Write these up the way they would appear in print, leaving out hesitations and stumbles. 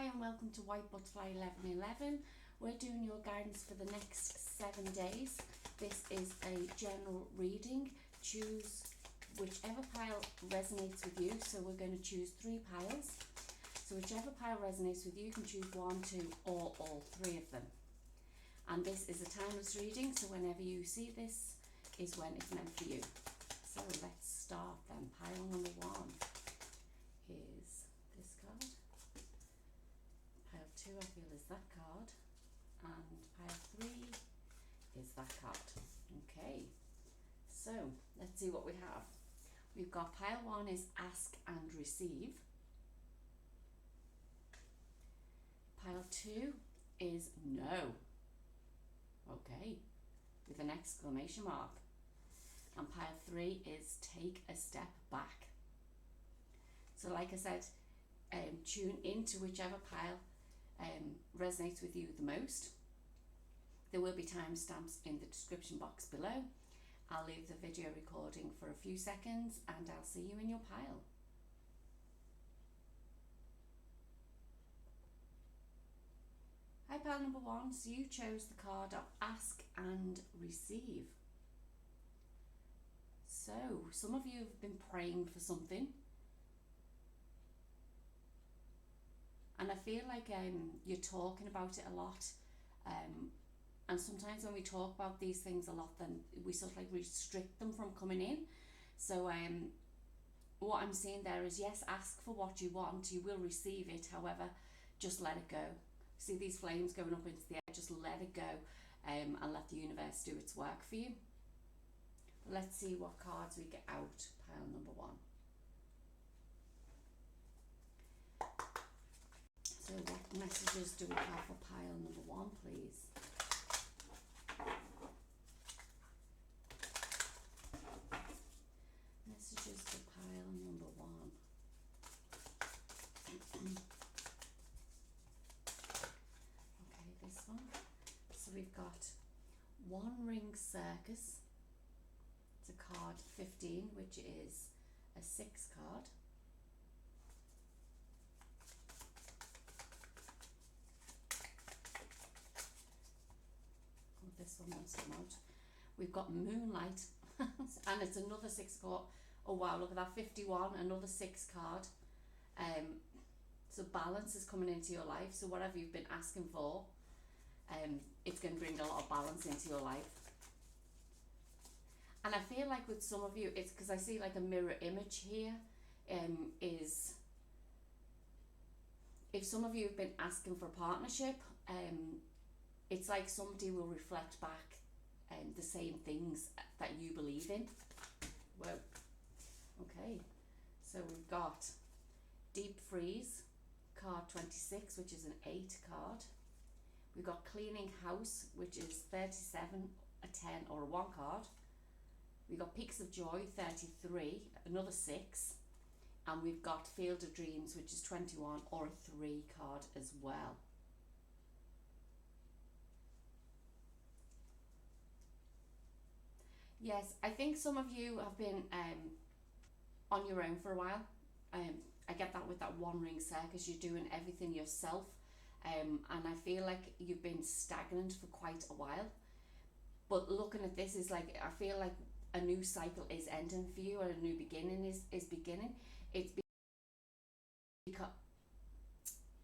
Hi and welcome to White Butterfly 1111. We're doing your guidance for the next 7 days. This is a general reading. Choose whichever pile resonates with you. So we're going to choose 3 piles. So whichever pile resonates with you, you can choose 1, 2 or all 3 of them. And this is a timeless reading, so whenever you see this is when it's meant for you. So let's start then. Pile number 1 is this card. Pile 2 I feel is that card, and pile 3 is that card. Okay, so let's see what we have. We've got pile 1 is ask and receive. Pile 2 is no. Okay, with an exclamation mark. And pile 3 is take a step back. So like I said, tune into whichever pile resonates with you the most. There will be timestamps in the description box below. I'll leave the video recording for a few seconds and I'll see you in your pile. Hi pile number 1, so you chose the card of ask and receive. So some of you have been praying for something, and I feel like you're talking about it a lot, and sometimes when we talk about these things a lot, then we sort of like restrict them from coming in. So what I'm seeing there is, yes, ask for what you want, you will receive it, however, just let it go. See these flames going up into the air, just let it go, and let the universe do its work for you. Let's see what cards we get out, pile number 1. So what messages do we have for pile number 1, please? Messages for pile number 1. Okay, this one. So we've got One Ring Circus. It's a card 15, which is a 6 card. Oh, this one wants to come out. We've got Moonlight, and it's another 6 card. Oh wow, look at that, 51, another 6 card. So balance is coming into your life. So whatever you've been asking for, it's going to bring a lot of balance into your life. And I feel like with some of you, it's because I see like a mirror image here, is if some of you have been asking for partnership, it's like somebody will reflect back the same things that you believe in. Whoa. Okay, so we've got Deep Freeze, card 26, which is an 8 card. We've got Cleaning House, which is 37, a 10 or a 1 card. We've got Peaks of Joy, 33, another 6. And we've got Field of Dreams, which is 21 or a 3 card as well. Yes, I think some of you have been on your own for a while. I get that with that One Ring Circus, you're doing everything yourself. And I feel like you've been stagnant for quite a while. But looking at this is like, I feel like a new cycle is ending for you, and a new beginning is beginning. It's because,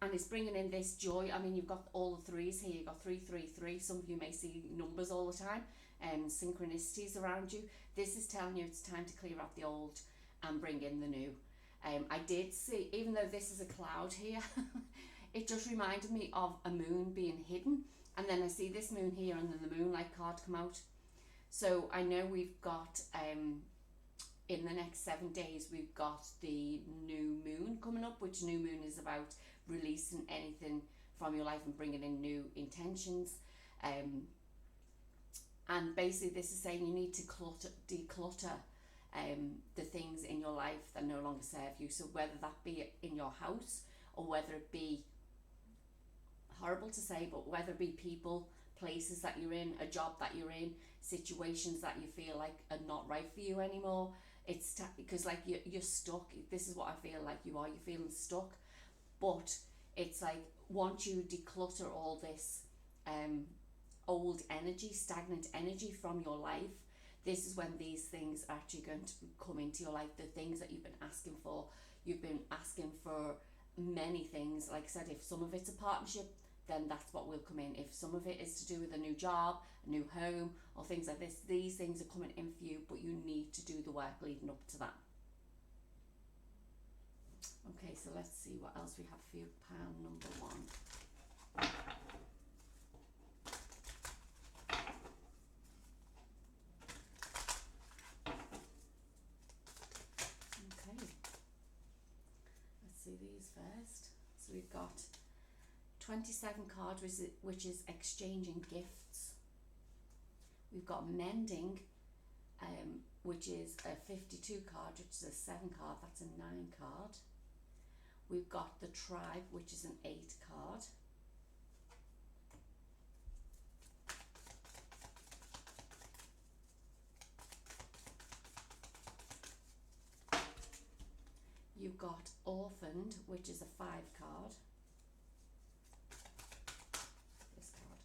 and it's bringing in this joy. I mean, you've got all the 3s here. You've got 3, 3, 3. Some of you may see numbers all the time, synchronicities around you. This is telling you it's time to clear out the old and bring in the new. I did see, even though this is a cloud here, it just reminded me of a moon being hidden. And then I see this moon here, and then the Moonlight card come out. So I know we've got, in the next 7 days, we've got the new moon coming up, which new moon is about releasing anything from your life and bringing in new intentions. And basically this is saying you need to declutter the things in your life that no longer serve you. So whether that be in your house, or whether it be, horrible to say, but whether it be people, places that you're in, a job that you're in, situations that you feel like are not right for you anymore. It's because like you're stuck. This is what I feel like you are. You're feeling stuck, but It's like once you declutter all this old energy, stagnant energy from your life, this is when these things are actually going to come into your life. The things that you've been asking for. You've been asking for many things. Like I said, if some of it's a partnership, then that's what will come in. If some of it is to do with a new job, a new home, or things like this, these things are coming in for you, but you need to do the work leading up to that. Okay, so let's see what else we have for you. Pound number 1. Okay, let's see these first. So we've got 27 cards, which is exchanging gifts. We've got mending, which is a 52 card, which is a 7 card. That's a 9 card. We've got the tribe, which is an 8 card. You've got orphaned, which is a 5 card. This card.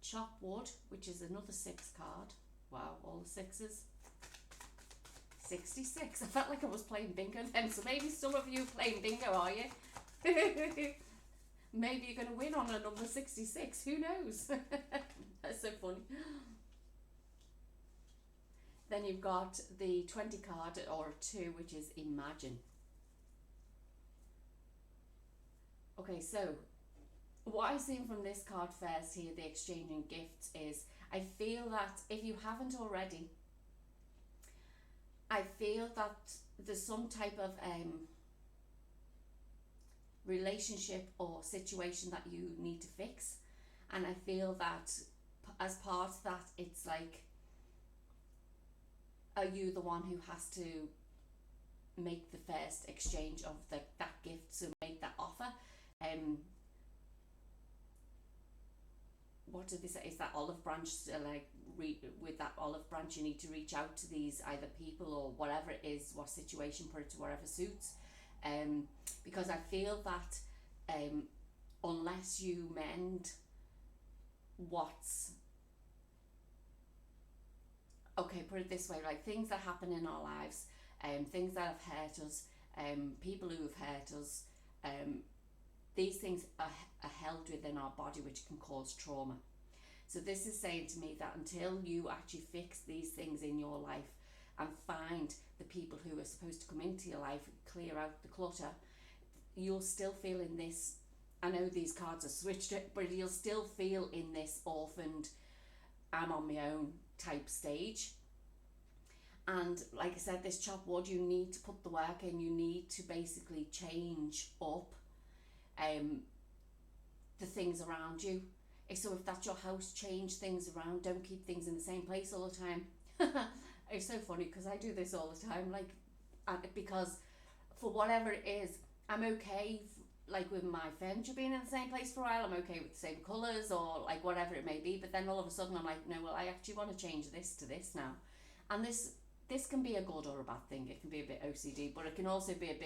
Chop wood, which is another 6 card. Wow, all the 6s. 66. I felt like I was playing bingo then, so maybe some of you playing bingo, are you? Maybe you're going to win on a number 66. Who knows? That's so funny. Then you've got the 20 card, or 2, which is imagine. Okay, so what I've seen from this card first here, the exchanging gifts, is I feel that if you haven't already, I feel that there's some type of relationship or situation that you need to fix, and I feel that as part of that, it's like, are you the one who has to make the first exchange of that gift, so make that offer? What did they say? Is that olive branch, with that olive branch you need to reach out to these either people or whatever it is, what situation, put it to whatever suits, because I feel that unless you mend what's, okay, put it this way, like things that happen in our lives, things that have hurt us, people who have hurt us, these things are held within our body, which can cause trauma. So this is saying to me that until you actually fix these things in your life and find the people who are supposed to come into your life, clear out the clutter, you'll still feel in this, I know these cards are switched, but you'll still feel in this orphaned, I'm on my own type stage. And like I said, this chop wood, you need to put the work in, you need to basically change up the things around you. So if that's your house, change things around. Don't keep things in the same place all the time. It's so funny because I do this all the time, like, because for whatever it is, I'm okay like with my furniture being in the same place for a while. I'm okay with the same colours or like whatever it may be, but then all of a sudden I'm like, no, well, I actually want to change this to this now. And this can be a good or a bad thing. It can be a bit OCD, but it can also be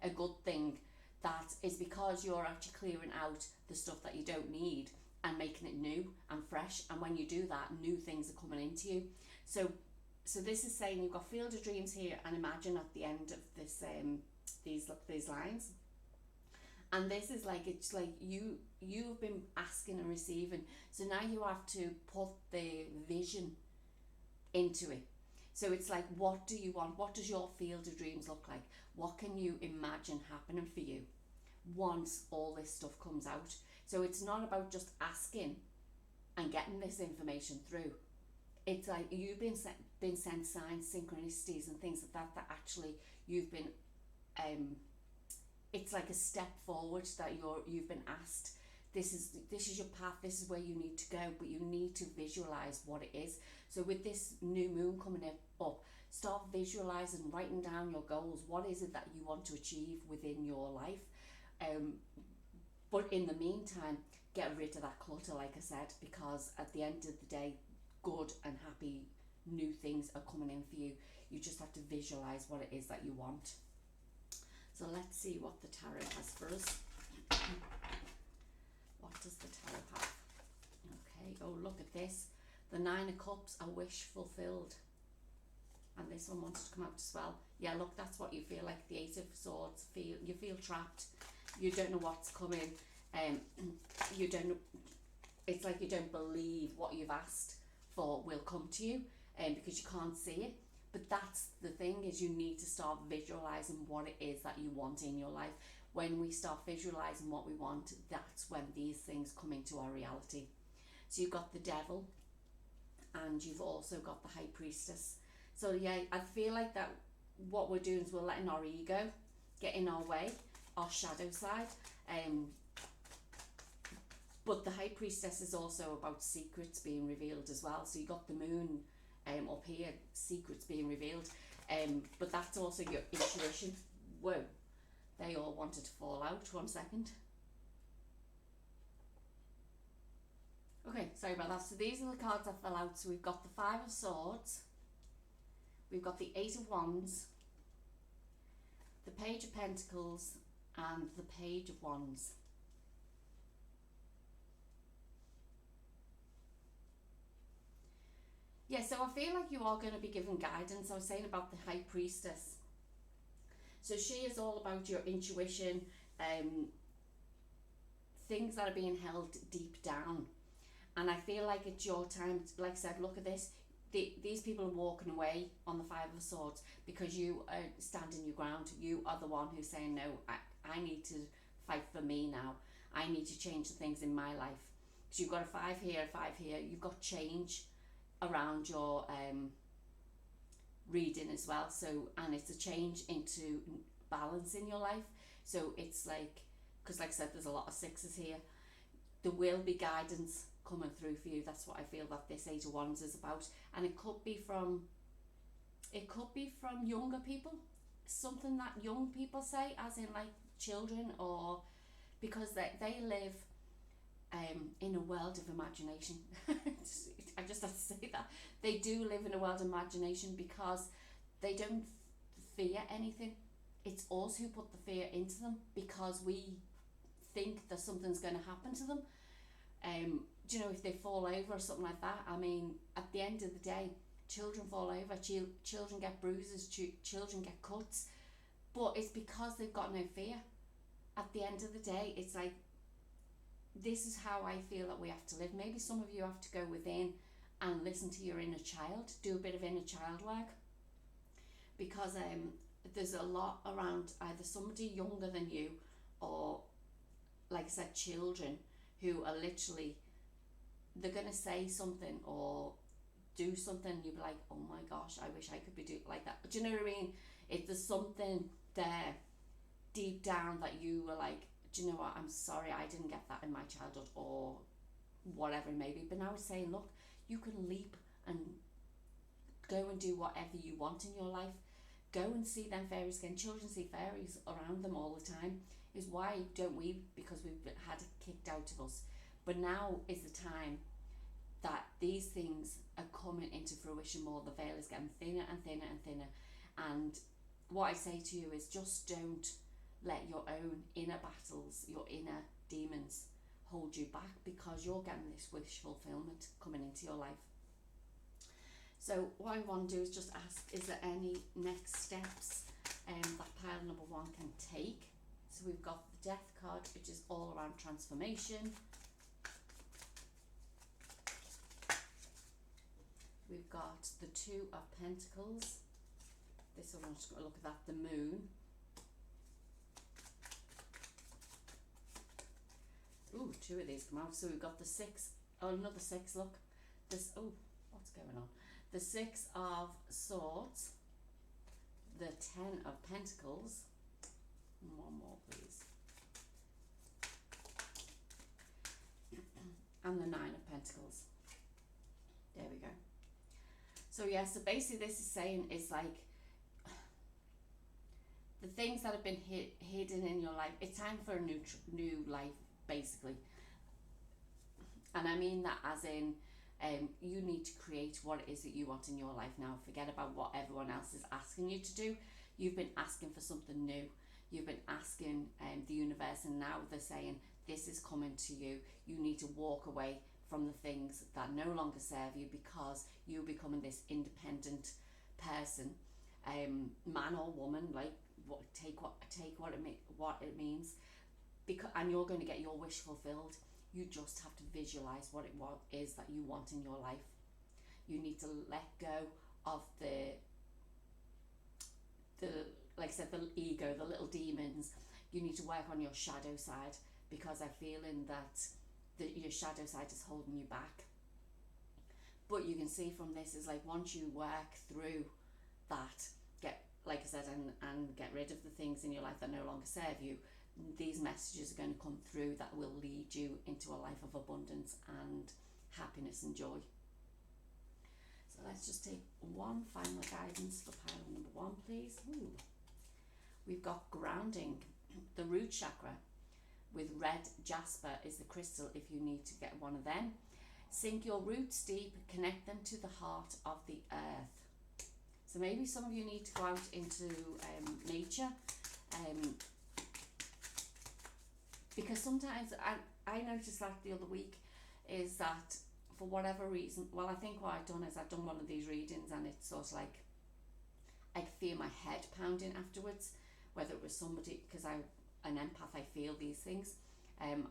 a good thing, that is because you're actually clearing out the stuff that you don't need and making it new and fresh. And when you do that, new things are coming into you. So this is saying you've got field of dreams here, and imagine at the end of this these lines. And this is like, it's like you've been asking and receiving. So now you have to put the vision into it. So it's like, what do you want? What does your field of dreams look like? What can you imagine happening for you once all this stuff comes out? So it's not about just asking and getting this information through. It's like you've been sent signs, synchronicities and things like that actually you've been, it's like a step forward that you've been asked. This is your path, this is where you need to go, but you need to visualize what it is. So with this new moon coming up, start visualizing, writing down your goals. What is it that you want to achieve within your life? But in the meantime, get rid of that clutter, like I said, because at the end of the day, good and happy new things are coming in for you. You just have to visualize what it is that you want. So let's see what the tarot has for us. this. The Nine of Cups, a wish fulfilled. And this one wanted to come out as well. Yeah, look, that's what you feel like. The Eight of Swords, you feel trapped. You don't know what's coming. You don't know, it's like you don't believe what you've asked for will come to you, because you can't see it. But that's the thing, is you need to start visualizing what it is that you want in your life. When we start visualizing what we want, that's when these things come into our reality. So you've got the Devil, and you've also got the High Priestess. So yeah, I feel like that what we're doing is we're letting our ego get in our way, our shadow side. But the High Priestess is also about secrets being revealed as well. So you got the Moon up here, secrets being revealed. But that's also your intuition. Whoa, they all wanted to fall out. 1 second. Okay, sorry about that. So these are the cards that fell out. So we've got the Five of Swords. We've got the Eight of Wands, the Page of Pentacles, and the Page of Wands. Yeah, so I feel like you are going to be given guidance. I was saying about the High Priestess. So she is all about your intuition, things that are being held deep down. And I feel like it's your time, like I said, look at this. These people are walking away on the Five of Swords because you are standing your ground. You are the one who's saying, no, I need to fight for me now. I need to change the things in my life. So you've got a 5 here, a 5 here. You've got change around your reading as well. So, and it's a change into balance in your life. So it's like, because like I said, there's a lot of 6s here. There will be guidance coming through for you. That's what I feel that this Eight of Wands is about. And it could be from younger people, something that young people say, as in like children, or because they live in a world of imagination. I just have to say that they do live in a world of imagination because they don't fear anything. It's us who put the fear into them because we think that something's going to happen to them. Do you know, if they fall over or something like that, I mean, at the end of the day, children fall over, children get bruises, children get cuts, but it's because they've got no fear. At the end of the day, it's like, this is how I feel that we have to live. Maybe some of you have to go within and listen to your inner child, do a bit of inner child work, because there's a lot around either somebody younger than you or, like I said, children who are literally, they're going to say something or do something, you'll be like, oh my gosh, I wish I could be doing like that. Do you know what I mean? If there's something there deep down that you were like, do you know what, I'm sorry, I didn't get that in my childhood, or whatever it may be. But now it's saying, look, you can leap and go and do whatever you want in your life. Go and see them fairies again. Children see fairies around them all the time. Is why don't we? Because we've had it kicked out of us. But now is the time that these things are coming into fruition more. The veil is getting thinner and thinner and thinner. And what I say to you is, just don't let your own inner battles, your inner demons, hold you back, because you're getting this wish fulfillment coming into your life. So what I want to do is just ask, is there any next steps that pile number 1 can take? So we've got the Death card, which is all around transformation. We've got the Two of Pentacles. This one, I'm just going to look at that, the Moon. Ooh, 2 of these come out. So we've got the 6, oh, another 6, look. This, oh, what's going on? The 6 of Swords, the 10 of Pentacles, and 1 more please, and the 9 of Pentacles. There we go. So yeah, so basically this is saying, is like, the things that have been hidden in your life, it's time for a new life, basically. And I mean that as in, you need to create what it is that you want in your life now. Forget about what everyone else is asking you to do. You've been asking for something new. You've been asking the universe, and now they're saying, this is coming to you. You need to walk away from the things that no longer serve you, because you're becoming this independent person, man or woman, like take what it means, because, and you're going to get your wish fulfilled. You just have to visualize what it is that you want in your life. You need to let go of the like I said, the ego, the little demons. You need to work on your shadow side, because I'm feeling that your shadow side is holding you back. But you can see from this is like, once you work through that, get, like I said, and get rid of the things in your life that no longer serve you, these messages are going to come through that will lead you into a life of abundance and happiness and joy. So let's just take one final guidance for pile number 1, please. Ooh. We've got grounding, the root chakra, with red jasper is the crystal if you need to get one of them. Sink your roots deep, connect them to the heart of the earth. So maybe some of you need to go out into nature, because sometimes I noticed that the other week, is that for whatever reason, well, I think what I've done is I've done one of these readings, and it's sort of like I could feel my head pounding afterwards, whether it was somebody, because I'm an empath, I feel these things,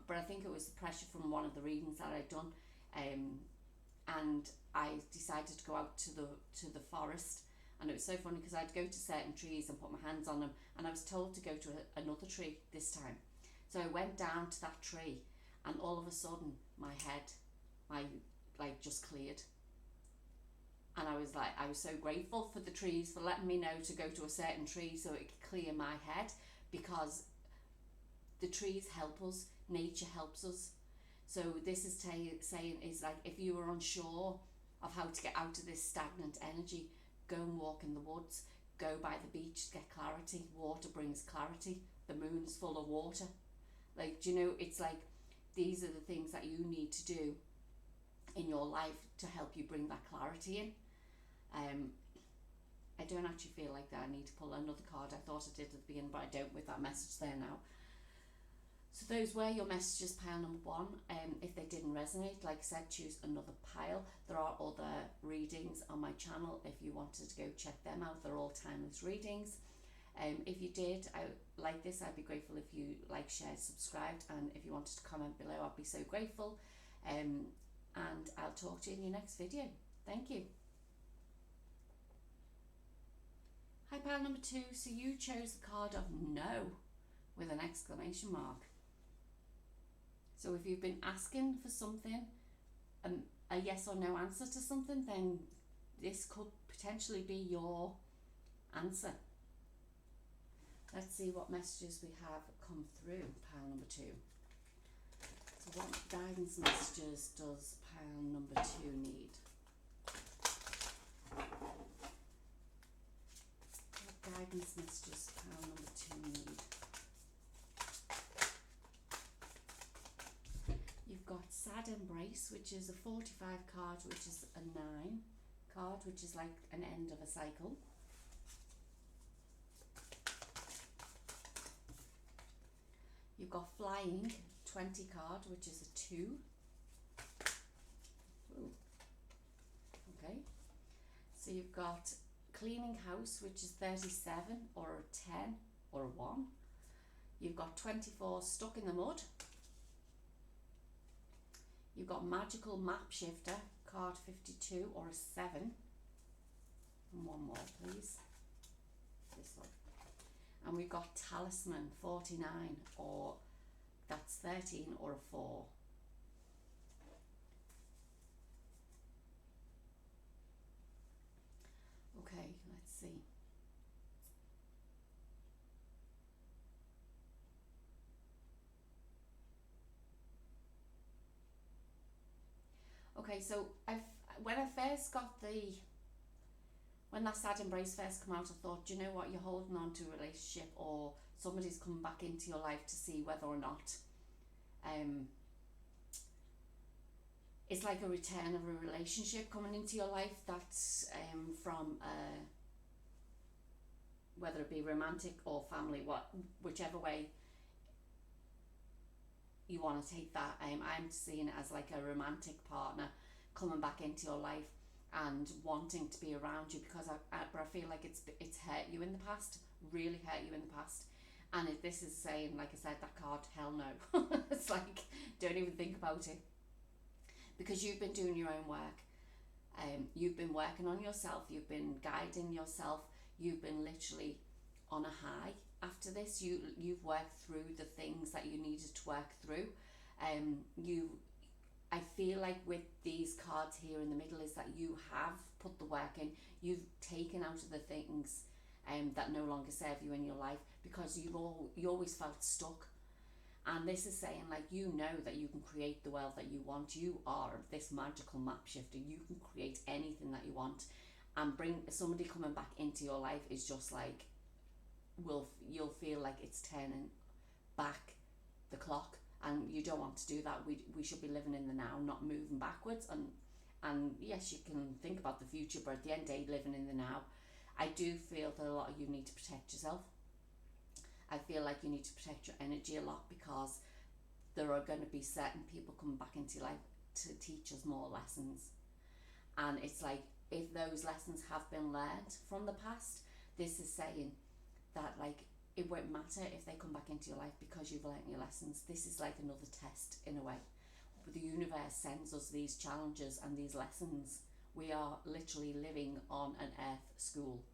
but I think it was the pressure from one of the readings that I'd done, and I decided to go out to the forest. And it was so funny, because I'd go to certain trees and put my hands on them, and I was told to go to another tree this time. So I went down to that tree, and all of a sudden my head, like just cleared. And I was so grateful for the trees for letting me know to go to a certain tree so it could clear my head, because the trees help us, nature helps us. So this is saying is like, if you are unsure of how to get out of this stagnant energy, go and walk in the woods, go by the beach to get clarity. Water brings clarity. The moon's full of water. Like, do you know, it's like, these are the things that you need to do in your life to help you bring that clarity in. I don't actually feel like that I need to pull another card. I thought I did at the beginning, but I don't with that message there now. So those were your messages, pile number 1. If they didn't resonate, like I said, choose another pile. There are other readings on my channel if you wanted to go check them out. They're all timeless readings. If you did like this, I'd be grateful if you like, shared, subscribed, and if you wanted to comment below, I'd be so grateful. And I'll talk to you in your next video. Thank you. Hi, pile number 2. So you chose the card of no with an exclamation mark. So if you've been asking for something, a yes or no answer to something, then this could potentially be your answer. Let's see what messages we have come through, pile number 2. So what guidance messages does pile number 2 need? What guidance messages pile number 2 need? You've got Sad Embrace, which is a 45 card, which is a 9 card, which is like an end of a cycle. You've got Flying, 20 card, which is a 2. Ooh. Okay. So you've got Cleaning House, which is 37, or a 10, or a 1. You've got 24, Stuck in the Mud. You've got Magical Map Shifter, card 52, or a 7. And one more, please. This one. And we've got Talisman, 49, or that's 13, or a 4. Okay, let's see. Okay, so when I first got when that Sad Embrace first came out, I thought, do you know what, you're holding on to a relationship, or somebody's coming back into your life to see whether or not it's like a return of a relationship coming into your life that's from whether it be romantic or family, whichever way you want to take that. I'm seeing it as like a romantic partner coming back into your life and wanting to be around you, because but I feel like it's hurt you in the past, really hurt you in the past. And if this is saying, like I said, that card, hell no. It's like, don't even think about it, because you've been doing your own work. You've been working on yourself, you've been guiding yourself, you've been literally on a high after this. You've worked through the things that you needed to work through. I feel like with these cards here in the middle is that you have put the work in, you've taken out of the things that no longer serve you in your life, because you always felt stuck. And this is saying, like, you know that you can create the world that you want. You are this magical map shifter. You can create anything that you want. And bring somebody coming back into your life is just like, you'll feel like it's turning back the clock, and you don't want to do that. We should be living in the now, not moving backwards. And yes, you can think about the future, but at the end of the day, living in the now. I do feel that a lot of you need to protect yourself. I feel like you need to protect your energy a lot, because there are going to be certain people coming back into your life to teach us more lessons. And it's like, if those lessons have been learned from the past, this is saying that, like, it won't matter if they come back into your life, because you've learned your lessons. This is like another test in a way. The universe sends us these challenges and these lessons. We are literally living on an earth school.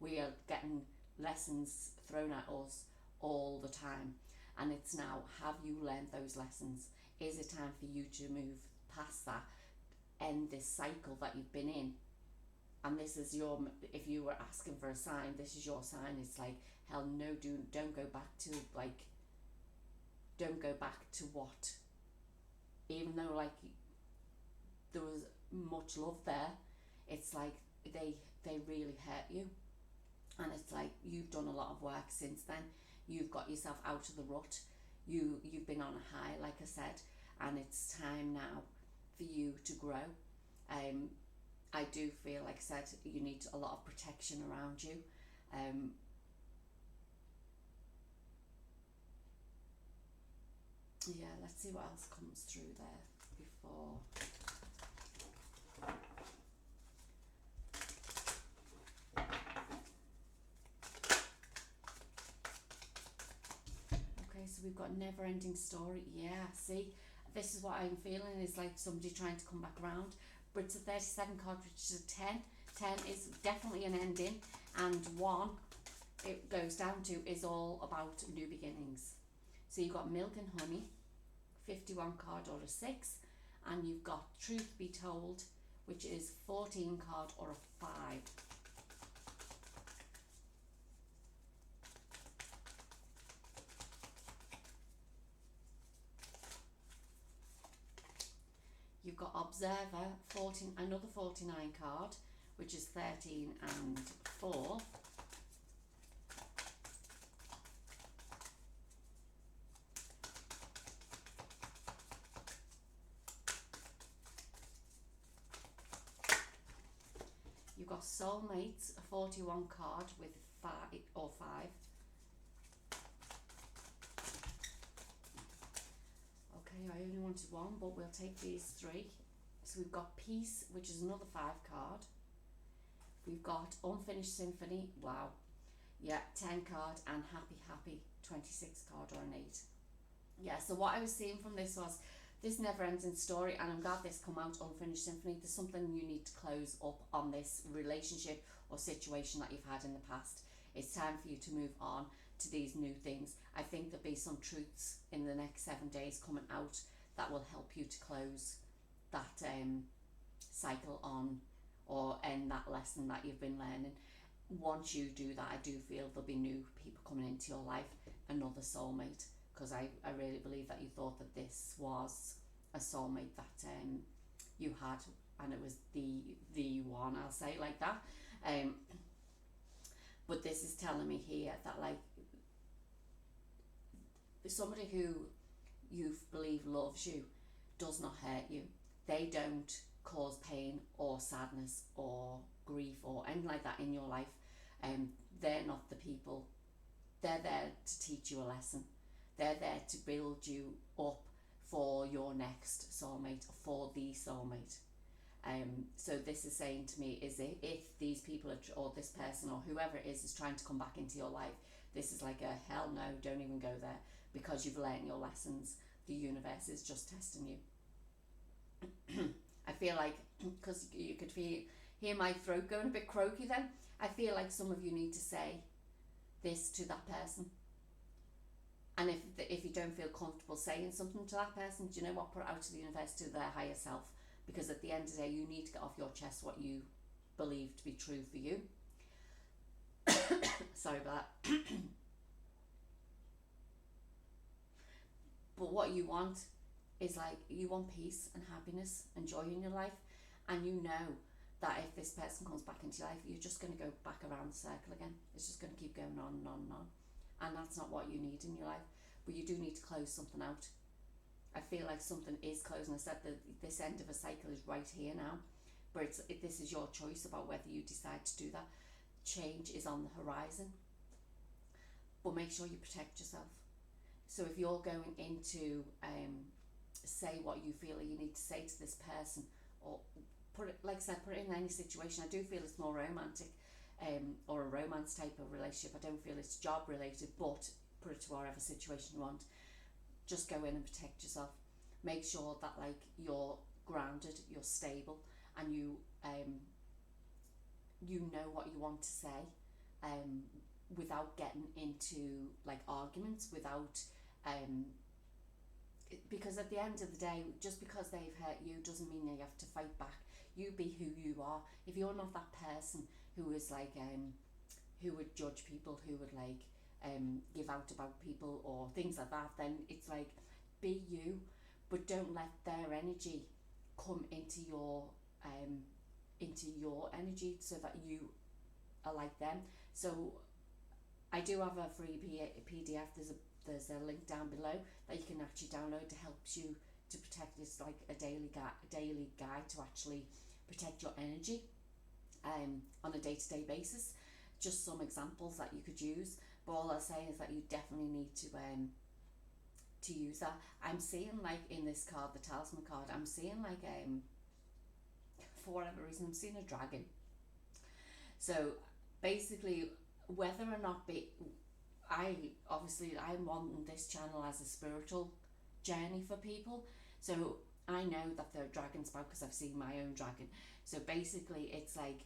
We are getting lessons thrown at us all the time, and it's now, have you learned those lessons? Is it time for you to move past that, end this cycle that you've been in? And this is your, if you were asking for a sign, this is your sign. It's like, hell no, don't go back to, like, don't go back to what, even though, like, there was much love there, it's like they really hurt you. And it's like, you've done a lot of work since then. You've got yourself out of the rut. You've been on a high, like I said, and it's time now for you to grow. I do feel, like I said, you need a lot of protection around you. Yeah, let's see what else comes through there before. Okay, so we've got never ending story. Yeah, see, this is what I'm feeling, is like somebody trying to come back around. But it's a 37 card, which is a 10. 10 is definitely an ending, and 1, it goes down to, is all about new beginnings. So you've got milk and honey, 51 card, or a 6, and you've got truth be told, which is 14 card, or a 5. You've got observer, 14, another 49 card, which is 13 and 4. You've got soulmates, a 41 card with 5 or 5. Okay, I only wanted 1, but we'll take these 3. So we've got peace, which is another 5 card. We've got unfinished symphony, wow, yeah, 10 card, and happy, 26 card, or an 8. Yeah, so what I was seeing from this was, this never ending story, and I'm glad this come out, unfinished symphony. There's something you need to close up on this relationship or situation that you've had in the past. It's time for you to move on to these new things. I think there'll be some truths in the next 7 days coming out that will help you to close that cycle on, or end that lesson that you've been learning. Once you do that, I do feel there'll be new people coming into your life, another soulmate, because I really believe that you thought that this was a soulmate that you had, and it was the one, I'll say it like that. But this is telling me here that, like, somebody who you believe loves you does not hurt you. They don't cause pain or sadness or grief or anything like that in your life. They're not the people. They're there to teach you a lesson. They're there to build you up for your next soulmate, for the soulmate. So this is saying to me, is it, if these people are, or this person or whoever it is trying to come back into your life, this is like a hell no, don't even go there, because you've learnt your lessons. The universe is just testing you. I feel like, because you could hear my throat going a bit croaky then, I feel like some of you need to say this to that person. And if you don't feel comfortable saying something to that person, do you know what, put it out to the universe, to their higher self, because at the end of the day you need to get off your chest what you believe to be true for you. Sorry about that. But what you want is, like, you want peace and happiness and joy in your life, and you know that if this person comes back into your life, you're just going to go back around the circle again. It's just going to keep going on and on and on, and that's not what you need in your life. But you do need to close something out. I feel like something is closing. I said that this end of a cycle is right here now, but this is your choice about whether you decide to do that. Change is on the horizon, but make sure you protect yourself. So if you're going into say what you feel you need to say to this person, or put it, like I said, put it in any situation. I do feel it's more romantic, or a romance type of relationship. I don't feel it's job related, but put it to whatever situation you want. Just go in and protect yourself. Make sure that, like, you're grounded, you're stable, and you know what you want to say, without getting into, like, arguments, without because at the end of the day, just because they've hurt you doesn't mean you have to fight back. You be who you are. If you're not that person who is like who would judge people, who would like give out about people or things like that, then it's like, be you, but don't let their energy come into your energy, so that you are like them. So I do have a free PDF. There's a link down below that you can actually download to help you to protect. It's like a daily guide to actually protect your energy on a day-to-day basis. Just some examples that you could use, but all I'll say is that you definitely need to use that. I'm seeing, like, in this card, the talisman card, I'm seeing, like, for whatever reason, I'm seeing a dragon. So basically, whether or not I'm wanting this channel as a spiritual journey for people, so I know that there are dragons about because I've seen my own dragon. So basically, it's like,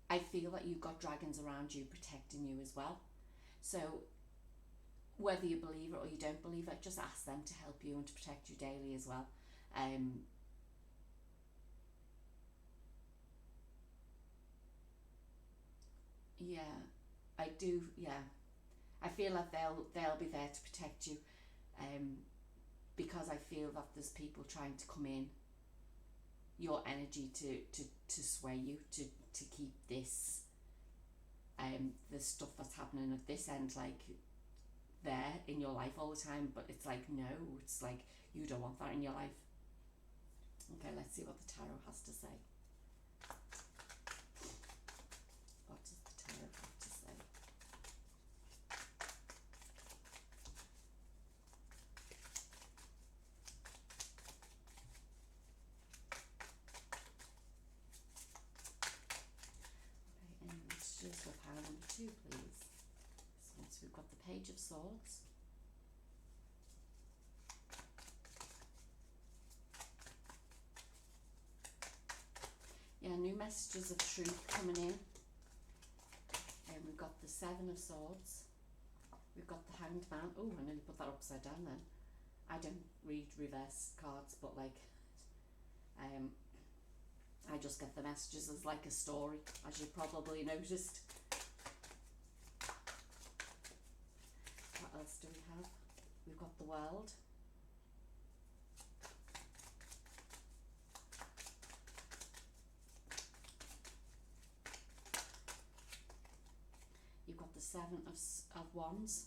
I feel that you've got dragons around you protecting you as well. So whether you believe it or you don't believe it, just ask them to help you and to protect you daily as well. Yeah, I do. Yeah, I feel like they'll be there to protect you, because I feel that there's people trying to come in your energy to sway you, to keep this the stuff that's happening at this end, like, there in your life all the time. But it's like, no, it's like, you don't want that in your life. Okay, let's see what the tarot has to say. What does the tarot have to say? Okay, and messages for power number 2, please. So once we've got the Page of Swords, yeah, new messages of truth coming in. And we've got the Seven of Swords. We've got the Hanged Man. Oh, I nearly put that upside down then. I don't read reverse cards, but, like, I just get the messages as like a story, as you probably noticed. What else do we have? We've got the World. You've got the Seven of Wands.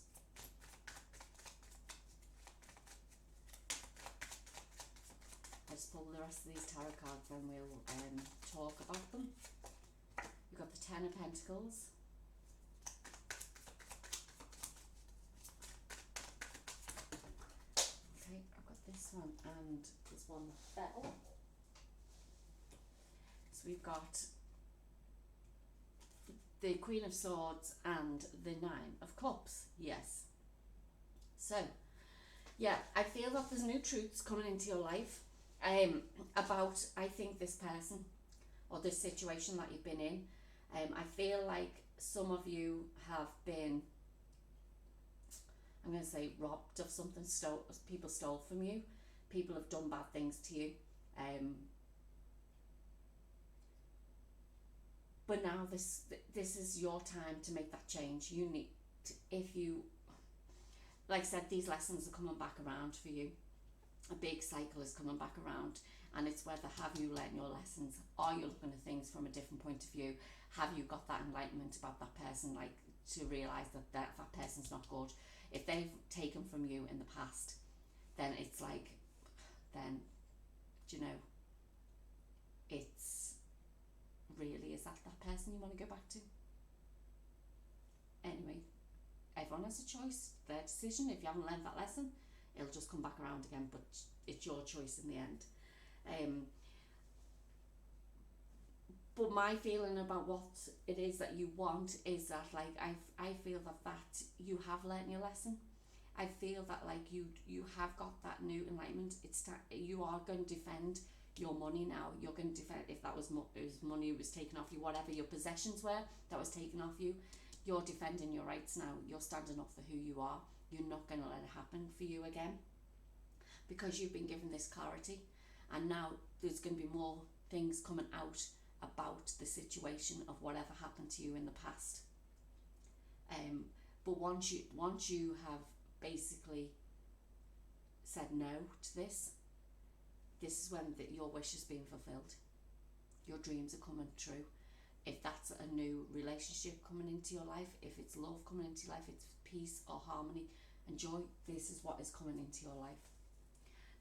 I'll just pull the rest of these tarot cards and we'll talk about them. You've got the Ten of Pentacles. Okay, I've got this one, and there's one that fell. So we've got the Queen of Swords and the Nine of Cups. Yes. So, yeah, I feel that there's new truths coming into your life about, I think, this person or this situation that you've been in. I feel like some of you have been, I'm going to say, robbed of something. People stole from you. People have done bad things to you. But now this is your time to make that change. You need to, if you, like I said, these lessons are coming back around for you. A big cycle is coming back around, and it's whether have you learned your lessons? Are you looking at things from a different point of view? Have you got that enlightenment about that person, like to realise that person's not good? If they've taken from you in the past, then it's like, then, do you know, it's really, is that person you want to go back to? Anyway, everyone has a choice, their decision. If you haven't learned that lesson, it'll just come back around again, but it's your choice in the end. But my feeling about what it is that you want is that, like, I feel that you have learnt your lesson. I feel that, like, you have got that new enlightenment. You are going to defend your money now. You're going to defend, if that was money was taken off you, whatever your possessions were that was taken off you, you're defending your rights now. You're standing up for who you are. You're not going to let it happen for you again, because you've been given this clarity, and now there's going to be more things coming out about the situation of whatever happened to you in the past. But once you have basically said no to this is when your wish has been fulfilled. Your dreams are coming true. If that's a new relationship coming into your life, if it's love coming into your life, it's peace or harmony and joy, this is what is coming into your life.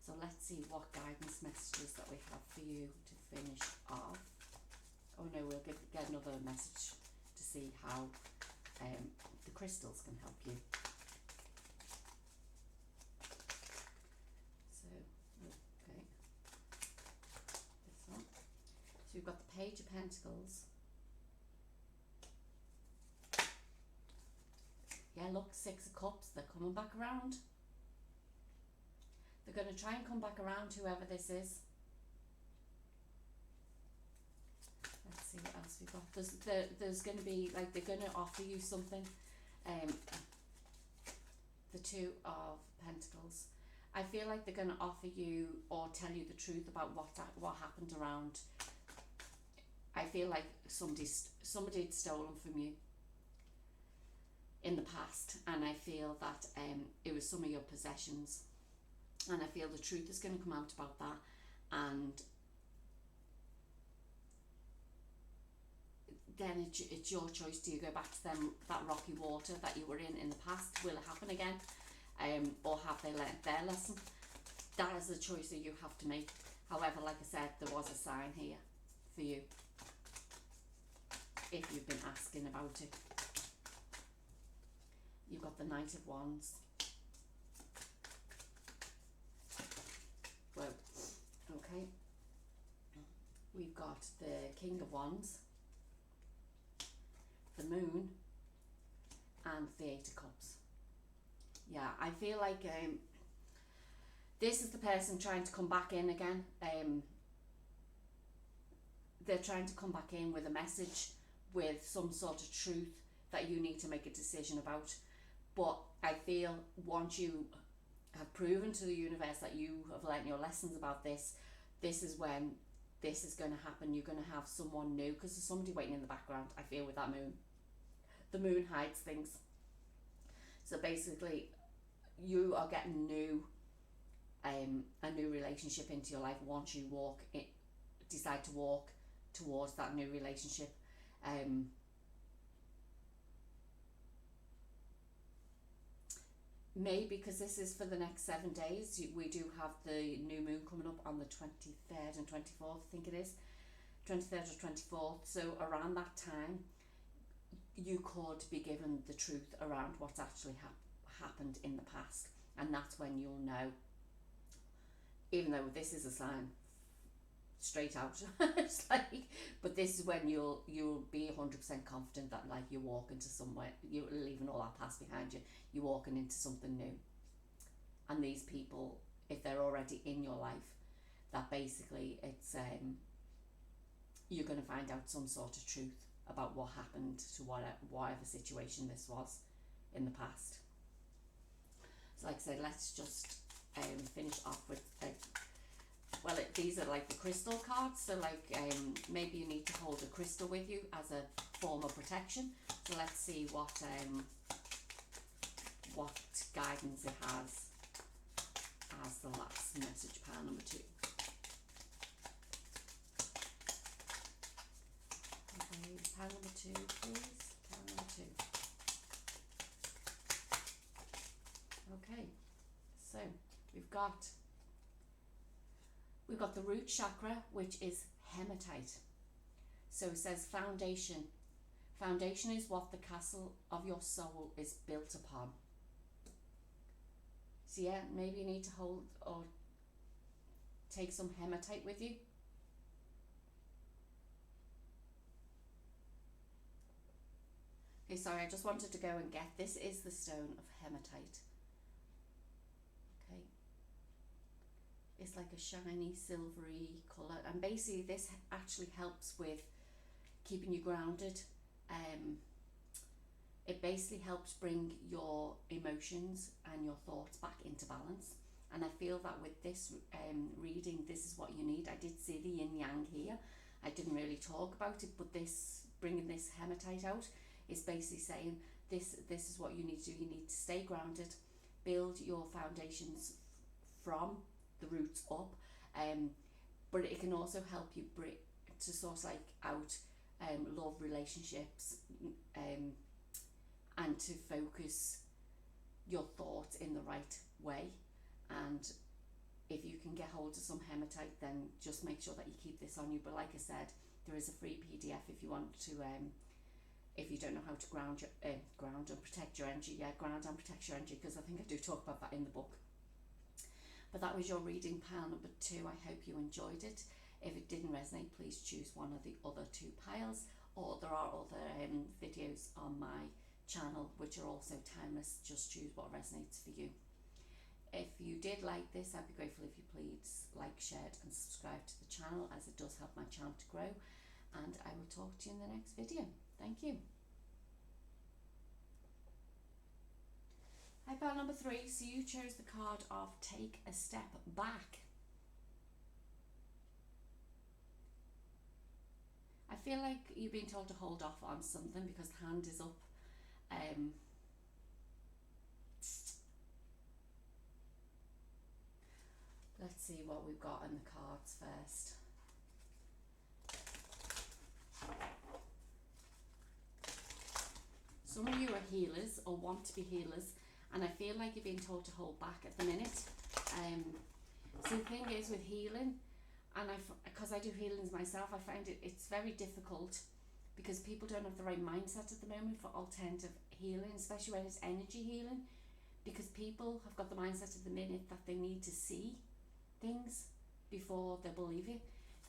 So let's see what guidance messages that we have for you to finish off. Oh no, we'll get another message to see how the crystals can help you. So, okay, this one. So we've got the Page of Pentacles. Yeah, look, Six of Cups, they're coming back around. They're going to try and come back around, whoever this is. Let's see what else we've got. There's going to be, like, they're going to offer you something. The Two of Pentacles. I feel like they're going to offer you or tell you the truth about what happened around. I feel like somebody had stolen from you in the past, and I feel that it was some of your possessions, and I feel the truth is going to come out about that. And then it's your choice. Do you go back to that rocky water that you were in the past? Will it happen again? Or have they learnt their lesson? That is a choice that you have to make. However, like I said, there was a sign here for you if you've been asking about it. You've got the Knight of Wands. Well, okay. We've got the King of Wands, the Moon, and the Eight of Cups. Yeah, I feel like this is the person trying to come back in again. They're trying to come back in with a message, with some sort of truth that you need to make a decision about. But I feel once you have proven to the universe that you have learnt your lessons about this is when this is going to happen. You're going to have someone new, because there's somebody waiting in the background, I feel, with that moon. The moon hides things. So basically, you are getting a new relationship into your life once you decide to walk towards that new relationship. Maybe because this is for the next 7 days. We do have the new moon coming up on the 23rd and 24th, I think it is. 23rd or 24th. So around that time, you could be given the truth around what's actually happened in the past. And that's when you'll know even though this is a sign straight out. It's like, but this is when you'll be 100% confident that like you walk into somewhere, you're leaving all that past behind you, you're walking into something new. And these people, if they're already in your life, that basically it's you're going to find out some sort of truth about what happened to whatever situation this was in the past. So like I said, let's just finish off with these are like the crystal cards, so like maybe you need to hold a crystal with you as a form of protection. So let's see what guidance it has as the last message, pile number 2. Okay, pile number 2, please. Pile number 2. Okay, so we've got the root chakra, which is hematite. So it says foundation. Foundation is what the castle of your soul is built upon. So yeah, maybe you need to hold or take some hematite with you. Okay, sorry, I just wanted to go and get, this is the stone of hematite. Okay. It's like a shiny silvery colour, and basically this actually helps with keeping you grounded. It basically helps bring your emotions and your thoughts back into balance, and I feel that with this reading, this is what you need. I did see the yin yang here, I didn't really talk about it, but this, bringing this hematite out, is basically saying this is what you need to do. You need to stay grounded, build your foundations from the roots up, but it can also help you to sort of like out love, relationships, and to focus your thoughts in the right way. And if you can get hold of some hematite, then just make sure that you keep this on you. But like I said, there is a free PDF if you want to if you don't know how to ground and protect your energy. Yeah, ground and protect your energy, because I think I do talk about that in the book. But that was your reading, pile number 2. I hope you enjoyed it. If it didn't resonate, please choose one of the other 2 piles, or there are other videos on my channel which are also timeless. Just choose what resonates for you. If you did like this, I'd be grateful if you please like, share and subscribe to the channel, as it does help my channel to grow, and I will talk to you in the next video. Thank you. Hi, pile number 3. So you chose the card of take a step back. I feel like you're being told to hold off on something because the hand is up. Let's see what we've got in the cards first. Some of you are healers or want to be healers, and I feel like you're being told to hold back at the minute. So the thing is with healing, and because I do healings myself, I find it's very difficult because people don't have the right mindset at the moment for alternative healing, especially when it's energy healing, because people have got the mindset at the minute that they need to see things before they believe it.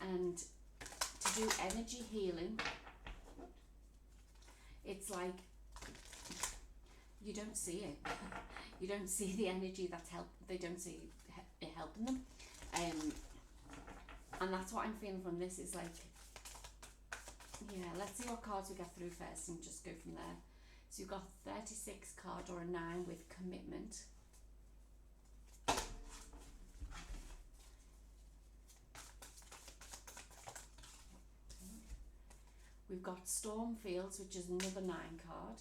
And to do energy healing, it's like you don't see it. You don't see the energy that's they don't see it helping them. And that's what I'm feeling from this, is like, yeah, let's see what cards we get through first and just go from there. So you've got 36 card, or a 9 with commitment. We've got Stormfields, which is another 9 card.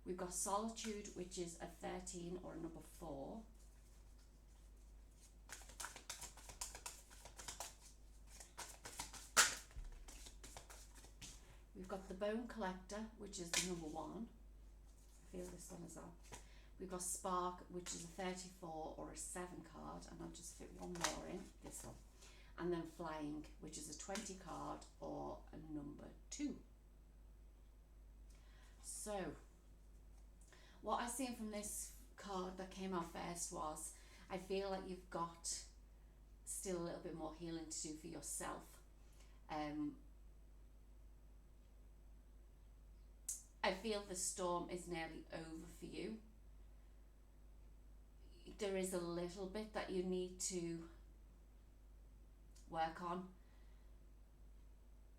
We've got Solitude, which is a 13 or a number 4. We've got the Bone Collector, which is the number 1. I feel this one as well. We've got Spark, which is a 34 or a 7 card, and I'll just fit one more in, this one. And then Flying, which is a 20 card or a number 2. So, what I seen from this card that came out first was, I feel like you've got still a little bit more healing to do for yourself. I feel the storm is nearly over for you. There is a little bit that you need to work on,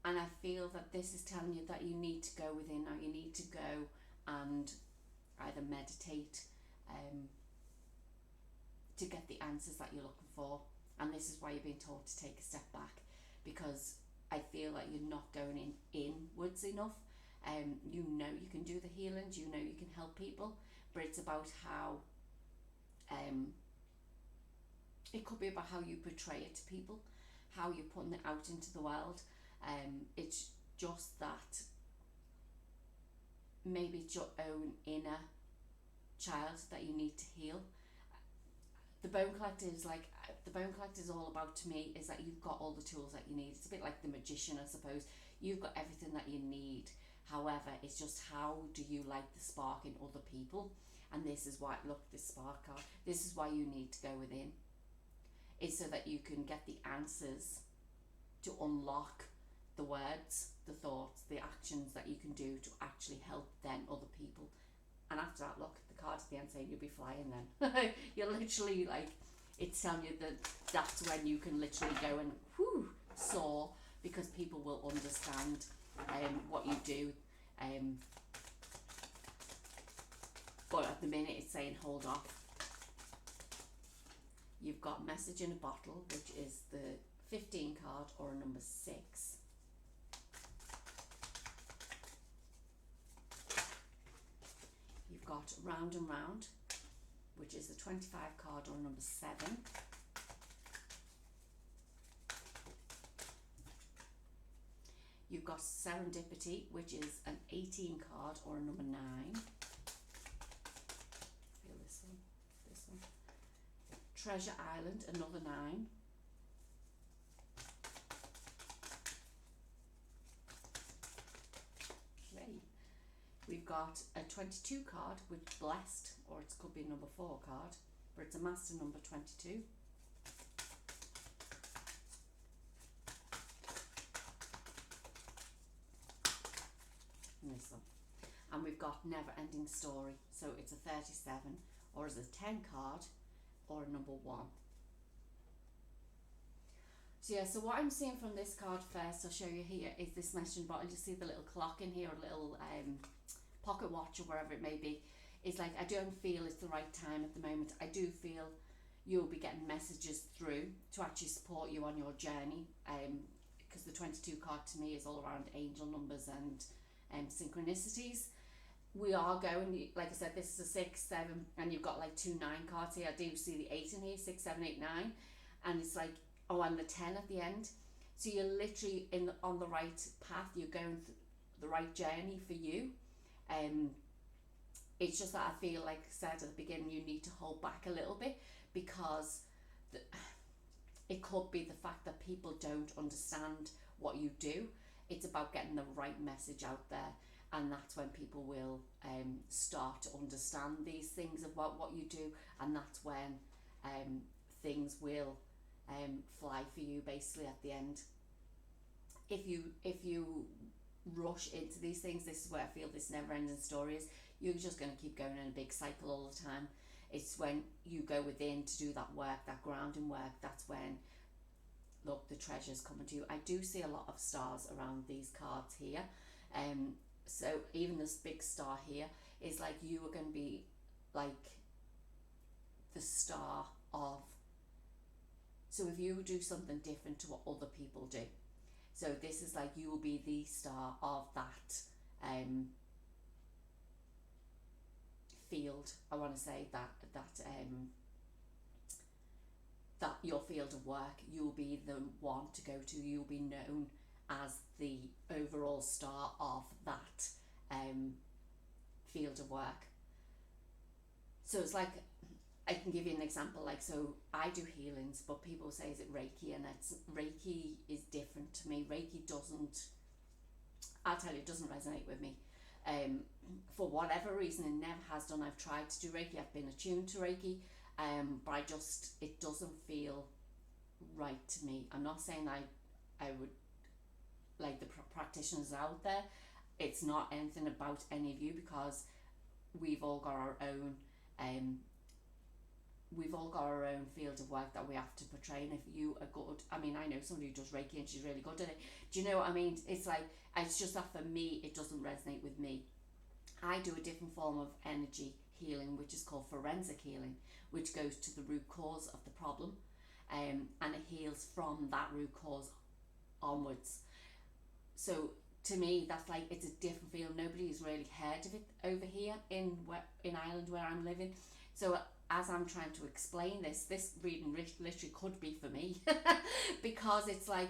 and I feel that this is telling you that you need to go within now. You need to go and either meditate to get the answers that you're looking for, and this is why you're being told to take a step back, because I feel like you're not going inwards enough. You know you can do the healings, you know you can help people, but it's about how it could be about how you portray it to people, how you're putting it out into the world. It's just that maybe it's your own inner child that you need to heal. The bone collector is all about, to me, is that you've got all the tools that you need. It's a bit like the magician, I suppose. You've got everything that you need. However, it's just how do you light the spark in other people? And this is why, look, this spark card, this is why you need to go within. It's so that you can get the answers to unlock the words, the thoughts, the actions that you can do to actually help then other people. And after that, look, the card at the end saying you'll be flying then. You're literally like, it's telling you that that's when you can literally go and soar, because people will understand what you do. But at the minute it's saying hold off. You've got message in a bottle, which is the 15 card or a number 6. You've got round and round, which is the 25 card or number 7. You've got serendipity, which is an 18 card or a number 9. Feel this one. Treasure Island, another 9. Okay. We've got a 22 card with blessed, or it could be a number 4 card, but it's a master number 22. This one. And we've got never ending story, so it's a 37, or is a 10 card or a number 1. So yeah, so what I'm seeing from this card first, I'll show you here, is this messaging bottle. You see the little clock in here, or little pocket watch, or wherever it may be. It's like, I don't feel it's the right time at the moment. I do feel you'll be getting messages through to actually support you on your journey, because the 22 card to me is all around angel numbers and synchronicities. We are going, like I said, this is a 6, 7, and you've got like 2 9 cards here. I do see the 8 in here, 6, 7, 8, 9, and it's like, oh, and the 10 at the end. So you're literally on the right path. You're going the right journey for you. It's just that I feel, like I said at the beginning, you need to hold back a little bit, because it could be the fact that people don't understand what you do. It's about getting the right message out there, and that's when people will start to understand these things about what you do, and that's when things will fly for you basically at the end. If you rush into these things, this is where I feel this never-ending story is. You're just going to keep going in a big cycle all the time. It's when you go within to do that work, that grounding work, that's when, look, the treasure's coming to you. I do see a lot of stars around these cards here. So even this big star here is like you are going to be like the star of, so if you do something different to what other people do, so this is like you will be the star of that field. I want to say that your field of work, you'll be the one to go to. You'll be known as the overall star of that field of work. So it's like, I can give you an example, like, so I do healings, but people say, is it Reiki? And Reiki is different to me. Reiki doesn't, I'll tell you, it doesn't resonate with me. For whatever reason, it never has done. I've tried to do Reiki, I've been attuned to Reiki, but it doesn't feel right to me. I'm not saying I would like the practitioners out there. It's not anything about any of you, because we've all got our own field of work that we have to portray. And if you are good, I mean, I know somebody who does Reiki and she's really good at it. Do you know what I mean? It's like, it's just that for me, it doesn't resonate with me. I do a different form of energy healing, which is called forensic healing, which goes to the root cause of the problem, and it heals from that root cause onwards. So to me, that's like, it's a different field. Nobody's really heard of it over here in Ireland where I'm living. So as I'm trying to explain this reading literally could be for me because it's like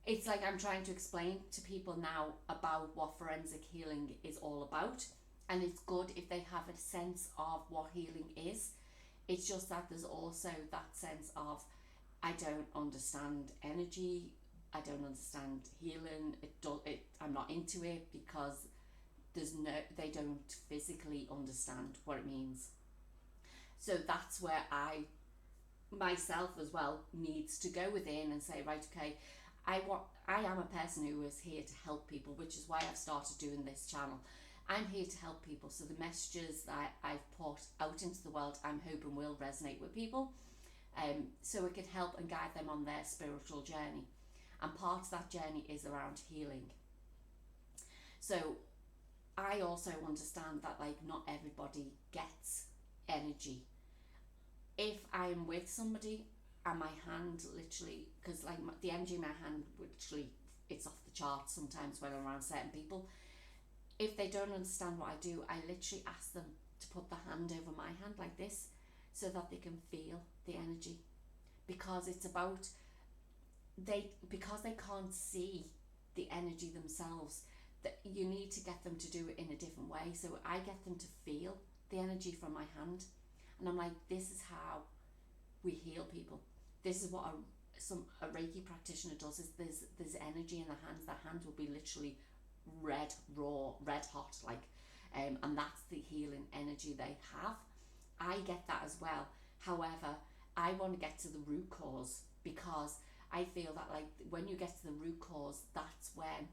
I'm trying to explain to people now about what forensic healing is all about, and it's good if they have a sense of what healing is. It's just that there's also that sense of, I don't understand energy, I don't understand healing, I'm not into it, because they don't physically understand what it means. So that's where I myself as well needs to go within and say, right, okay, I am a person who is here to help people, which is why I've started doing this channel. I'm here to help people, so the messages that I've put out into the world, I'm hoping will resonate with people, so it can help and guide them on their spiritual journey. And part of that journey is around healing. So I also understand that, like, not everybody gets energy. If I'm with somebody and my hand literally, because like the energy in my hand literally, it's off the charts sometimes when I'm around certain people. If they don't understand what I do, I literally ask them to put the hand over my hand like this, so that they can feel the energy, because it's about because they can't see the energy themselves, that you need to get them to do it in a different way. So I get them to feel the energy from my hand, and I'm like, this is how we heal people. This is what a Reiki practitioner does. Is there's energy in the hands. The hands will be literally red hot, like, and that's the healing energy they have. I get that as well. However, I want to get to the root cause, because I feel that, like, when you get to the root cause, that's when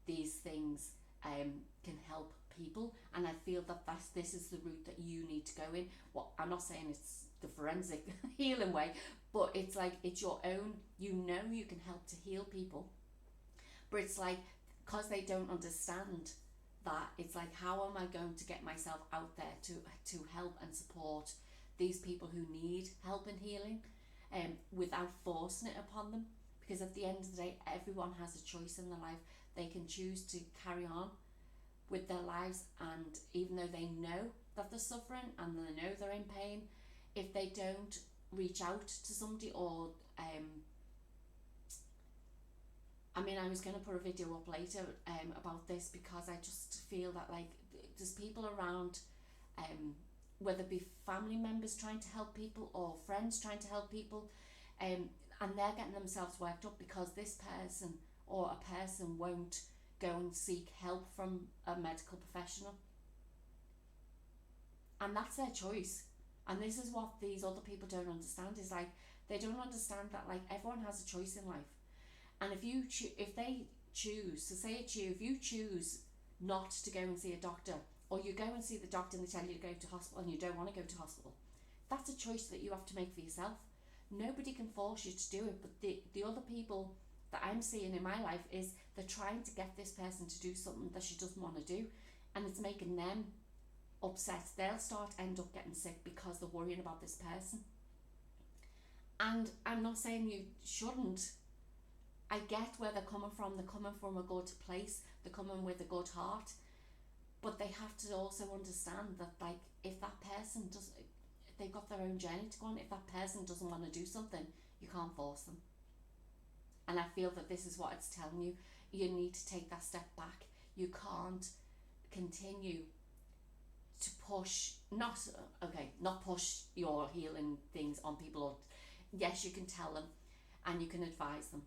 these things can help people. And I feel that this is the route that you need to go in. Well, I'm not saying it's the forensic healing way, but it's like, it's your own, you can help to heal people, but it's like, because they don't understand that, it's like, how am I going to get myself out there to help and support these people who need help and healing, without forcing it upon them? Because at the end of the day, everyone has a choice in their life. They can choose to carry on with their lives, and even though they know that they're suffering and they know they're in pain, if they don't reach out to somebody, or I mean, I was going to put a video up later about this, because I just feel that, like, there's people around, whether it be family members trying to help people or friends trying to help people, and they're getting themselves worked up because this person or a person won't go and seek help from a medical professional. And that's their choice. And this is what these other people don't understand, is like, they don't understand that, like, everyone has a choice in life. And if they choose, so say it's you, if you choose not to go and see a doctor, or you go and see the doctor and they tell you to go to hospital and you don't want to go to hospital, that's a choice that you have to make for yourself. Nobody can force you to do it. But the other people that I'm seeing in my life is they're trying to get this person to do something that she doesn't want to do, and it's making them upset. They'll end up getting sick because they're worrying about this person. And I'm not saying you shouldn't. I get where they're coming from. They're coming from a good place. They're coming with a good heart. But they have to also understand that, like, if that person they've got their own journey to go on. If that person doesn't want to do something, you can't force them. And I feel that this is what it's telling you. You need to take that step back. You can't continue to push, not push your healing things on people. Or, yes, you can tell them and you can advise them,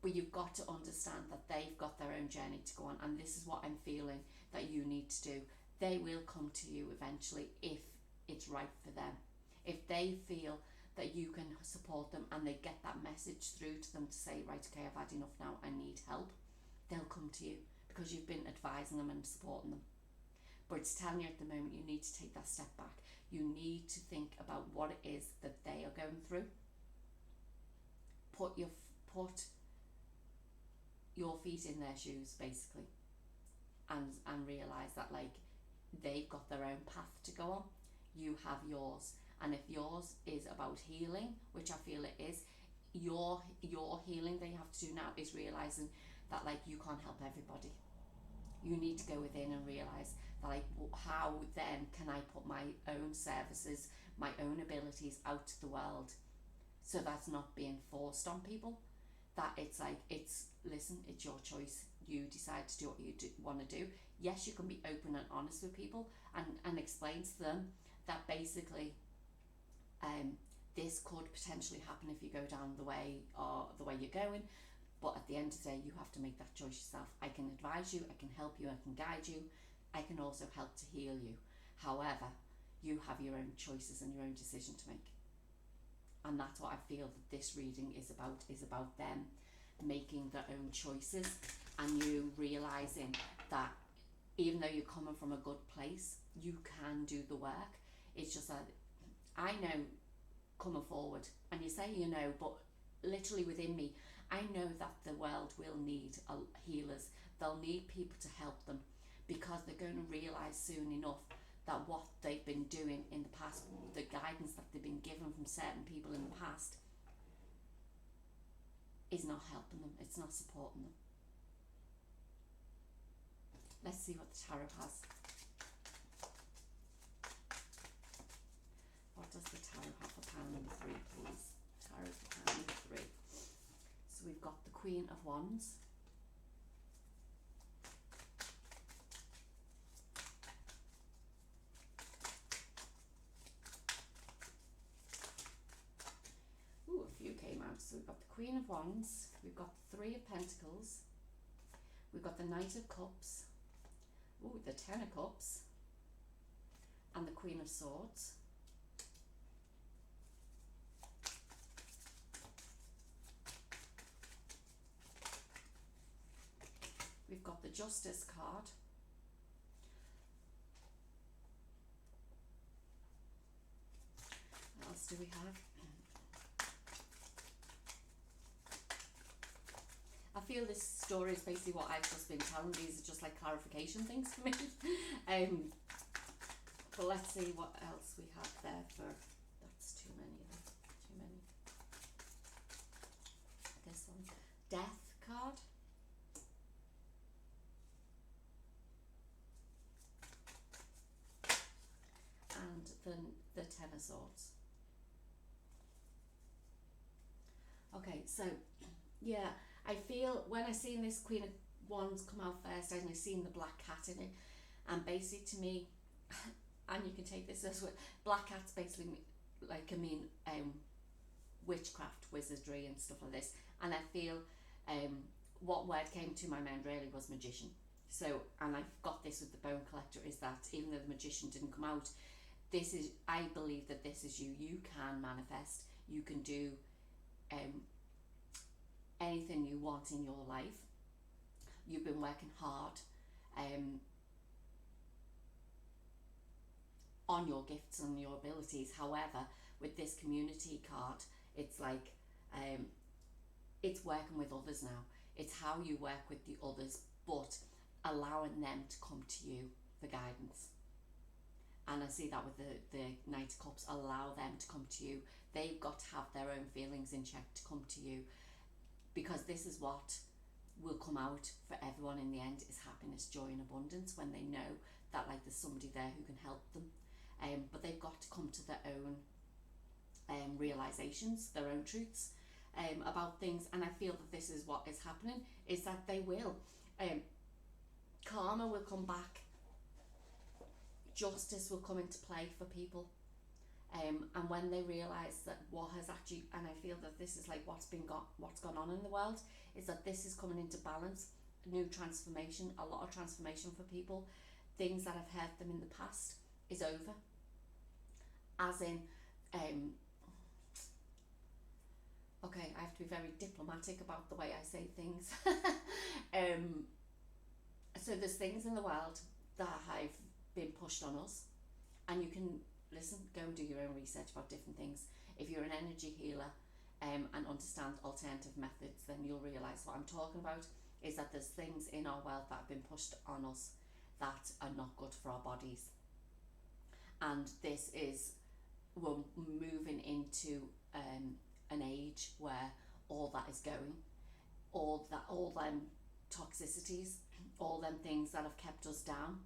but you've got to understand that they've got their own journey to go on, and this is what I'm feeling that you need to do. They will come to you eventually if it's right for them. If they feel that you can support them, and they get that message through to them to say, right, okay, I've had enough now, I need help, they'll come to you because you've been advising them and supporting them. But it's telling you at the moment you need to take that step back. You need to think about what it is that they are going through. Put your feet in their shoes, basically, and realise that, like, they've got their own path to go on. You have yours, and if yours is about healing, which I feel it is, your healing that you have to do now is realising that, like, you can't help everybody. You need to go within and realise that, like, how then can I put my own services, my own abilities out to the world, so that's not being forced on people. That it's like, listen, it's your choice. You decide to do what you want to do. Yes, you can be open and honest with people and explain to them that basically this could potentially happen if you go down the way you're going, but at the end of the day you have to make that choice yourself. I can advise you, I can help you, I can guide you, I can also help to heal you. However, you have your own choices and your own decision to make. And that's what I feel that this reading is about them making their own choices, and you realising that even though you're coming from a good place, you can do the work. It's just that I know coming forward, and you say you know, but literally within me, I know that the world will need healers. They'll need people to help them, because they're going to realise soon enough that what they've been doing in the past, the guidance that they've been given from certain people in the past, is not helping them, it's not supporting them. Let's see what the tarot has. What does the tarot have for pile number 3, please? Tarot for pile number 3. So we've got the Queen of Wands. Ooh, a few came out. So we've got the Queen of Wands, we've got the 3 of Pentacles, we've got the Knight of Cups, ooh, the 10 of Cups, and the Queen of Swords. We've got the Justice card. What else do we have? I feel this story is basically what I've just been telling. These are just like clarification things for me. But let's see what else we have there for. That's too many. Too many. This one, Death card. And then the 10 of Swords. Okay, so yeah, I feel when I seen this Queen of Wands come out first, and I seen the black cat in it, and basically to me, and you can take this as well, black cats basically like witchcraft, wizardry and stuff like this, and I feel what word came to my mind really was magician. So, and I've got this with the Bone Collector, is that even though the magician didn't come out, this is, I believe that this is you can manifest, you can do anything you want in your life. You've been working hard on your gifts and your abilities. However, with this community card, it's like it's working with others now. It's how you work with the others, but allowing them to come to you for guidance. And I see that with the Knight of Cups, allow them to come to you. They've got to have their own feelings in check to come to you, because this is what will come out for everyone in the end, is happiness, joy and abundance, when they know that, like, there's somebody there who can help them. But they've got to come to their own realizations, their own truths about things. And I feel that this is what is happening, is that they will. Karma will come back. Justice will come into play for people. And when they realise that what has actually, and I feel that this is like what's gone on in the world, is that this is coming into balance, new transformation, a lot of transformation for people. Things that have hurt them in the past is over. As in, have to be very diplomatic about the way I say things. So there's things in the world that have been pushed on us, and you can listen, go and do your own research about different things. If you're an energy healer and understand alternative methods, then you'll realise what I'm talking about is that there's things in our world that have been pushed on us that are not good for our bodies. And this is, we're moving into an age where all that is going, all them toxicities, all them things that have kept us down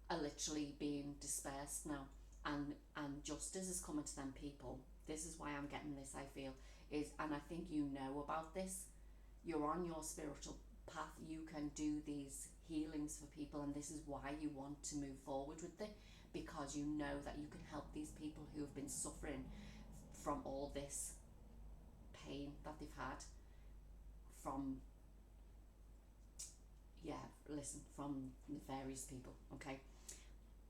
are literally being dispersed now, and justice is coming to them people. This is why I'm getting this, I feel, and I think you know about this. You're on your spiritual path, you can do these healings for people, and this is why you want to move forward with it, because you know that you can help these people who have been suffering from all this pain that they've had from from nefarious people, okay?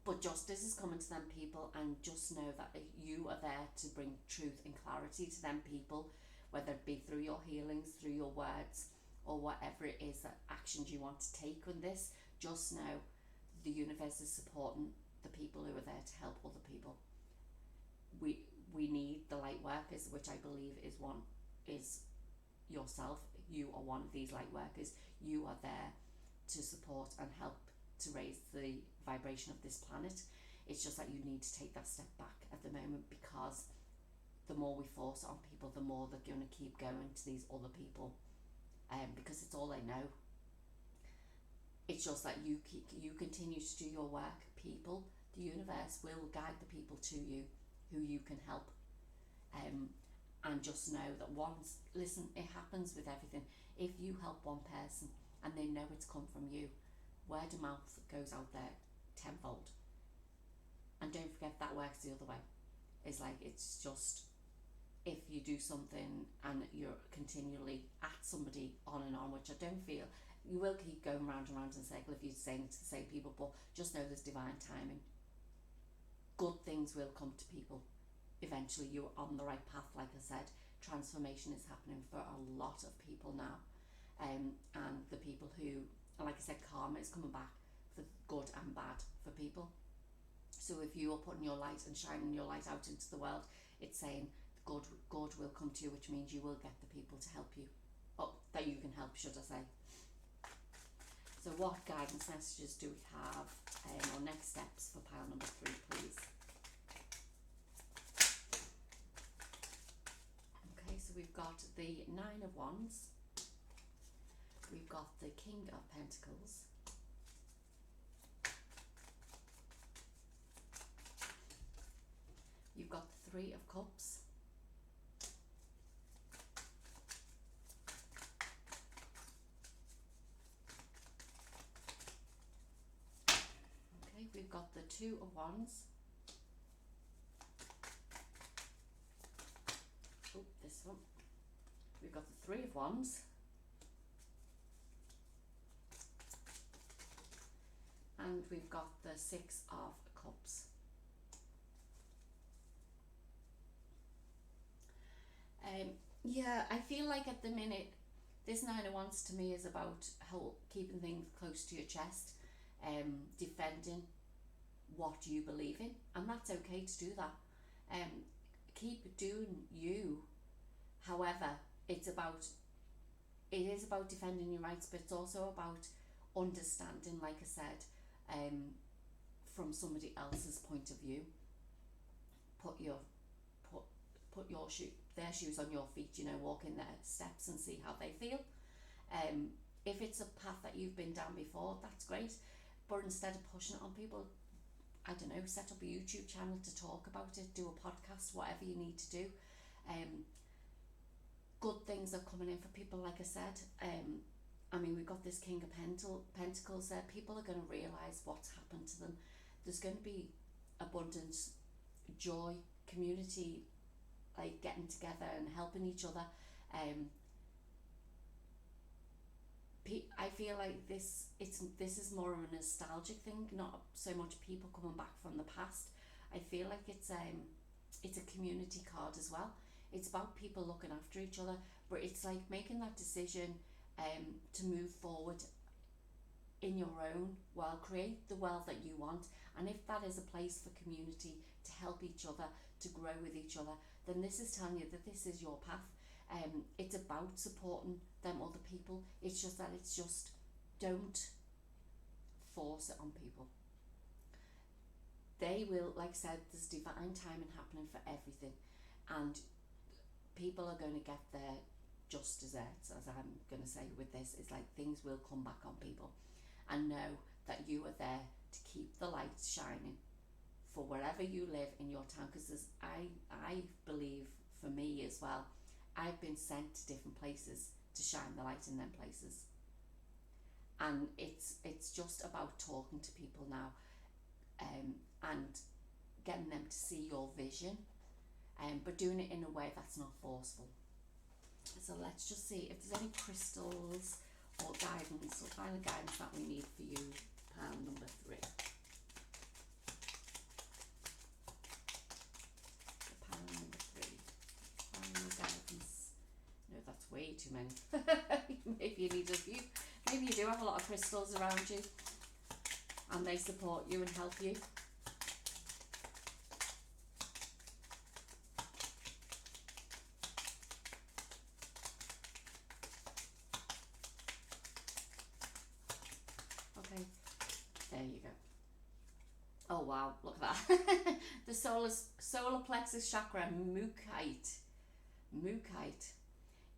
But justice is coming to them people, and just know that you are there to bring truth and clarity to them people, whether it be through your healings, through your words, or whatever it is that actions you want to take on this. Just know the universe is supporting the people who are there to help other people. We need the light workers, which I believe is yourself. You are one of these light workers. You are there to support and help to raise the vibration of this planet. It's just that you need to take that step back at the moment, because the more we force it on people, the more they're going to keep going to these other people, because it's all they know. It's just that you continue to do your work, people. The universe will guide the people to you who you can help, and just know that listen, it happens with everything. If you help one person and they know it's come from you, word of mouth goes out there tenfold. And don't forget that works the other way. It's like, it's just, if you do something and you're continually at somebody on and on, which I don't feel, you will keep going round and round in a circle if you're saying it to the same people, but just know there's divine timing. Good things will come to people. Eventually you're on the right path. Like I said, transformation is happening for a lot of people now, and the people who, like I said, karma is coming back for good and bad for people. So if you are putting your light and shining your light out into the world, it's saying good will come to you, which means you will get the people to help you, that you can help, should I say. So what guidance messages do we have, or next steps for pile number 3, please? Okay, so we've got the 9 of Wands, we've got the King of Pentacles, you've got the 3 of Cups, okay, we've got the 2 of Wands, this one, we've got the 3 of Wands, and we've got the 6 of Cups. Yeah, I feel like at the minute, this 9 of Wands to me is about keeping things close to your chest, defending what you believe in, and that's okay to do that. Keep doing you. However, it is about defending your rights, but it's also about understanding, like I said, from somebody else's point of view. Put their shoes on your feet, walk in their steps and see how they feel. If it's a path that you've been down before, that's great, but instead of pushing it on people, I don't know, set up a YouTube channel to talk about it, do a podcast, whatever you need to do. Good things are coming in for people, like I said. I mean, we've got this King of Pentacles there. People are going to realise what's happened to them. There's going to be abundance, joy, community, like getting together and helping each other. I feel like this is more of a nostalgic thing, not so much people coming back from the past. I feel like it's a community card as well. It's about people looking after each other, but it's like making that decision to move forward in your own world, create the world that you want. And if that is a place for community to help each other, to grow with each other, then this is telling you that this is your path. It's about supporting them other people. It's just that don't force it on people. They will, like I said, there's divine timing happening for everything, and people are going to get their just desserts, as I'm going to say with this. It's like things will come back on people, and know that you are there to keep the light shining for wherever you live in your town. Because I believe, for me as well, I've been sent to different places to shine the light in them places, and it's just about talking to people now, and getting them to see your vision, but doing it in a way that's not forceful. So let's just see if there's any crystals or guidance or final guidance that we need for you, pile number 3. So pile number 3, final guidance. No, that's way too many. Maybe you need a few. Maybe you do have a lot of crystals around you, and they support you and help you. Okay, there you go. Oh wow, look at that. The solar plexus chakra, Mukite.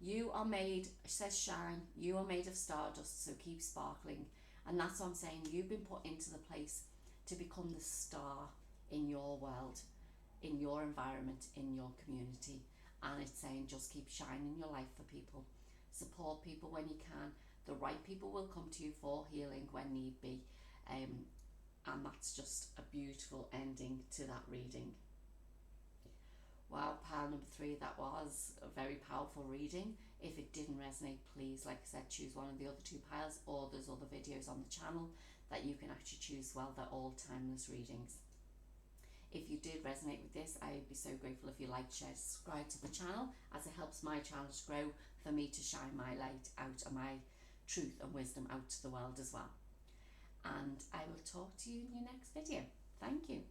You are made, it says shine, you are made of stardust, so keep sparkling. And that's what I'm saying. You've been put into the place to become the star in your world, in your environment, in your community. And it's saying just keep shining your light for people. Support people when you can. The right people will come to you for healing when need be. And that's just a beautiful ending to that reading. Wow, pile number 3, that was a very powerful reading. If it didn't resonate, please, like I said, choose one of the other 2 piles, or there's other videos on the channel that you can actually choose. Well, they're all timeless readings. If you did resonate with this, I would be so grateful if you like, share, subscribe to the channel, as it helps my channel to grow, for me to shine my light out and my truth and wisdom out to the world as well. And I will talk to you in your next video. Thank you.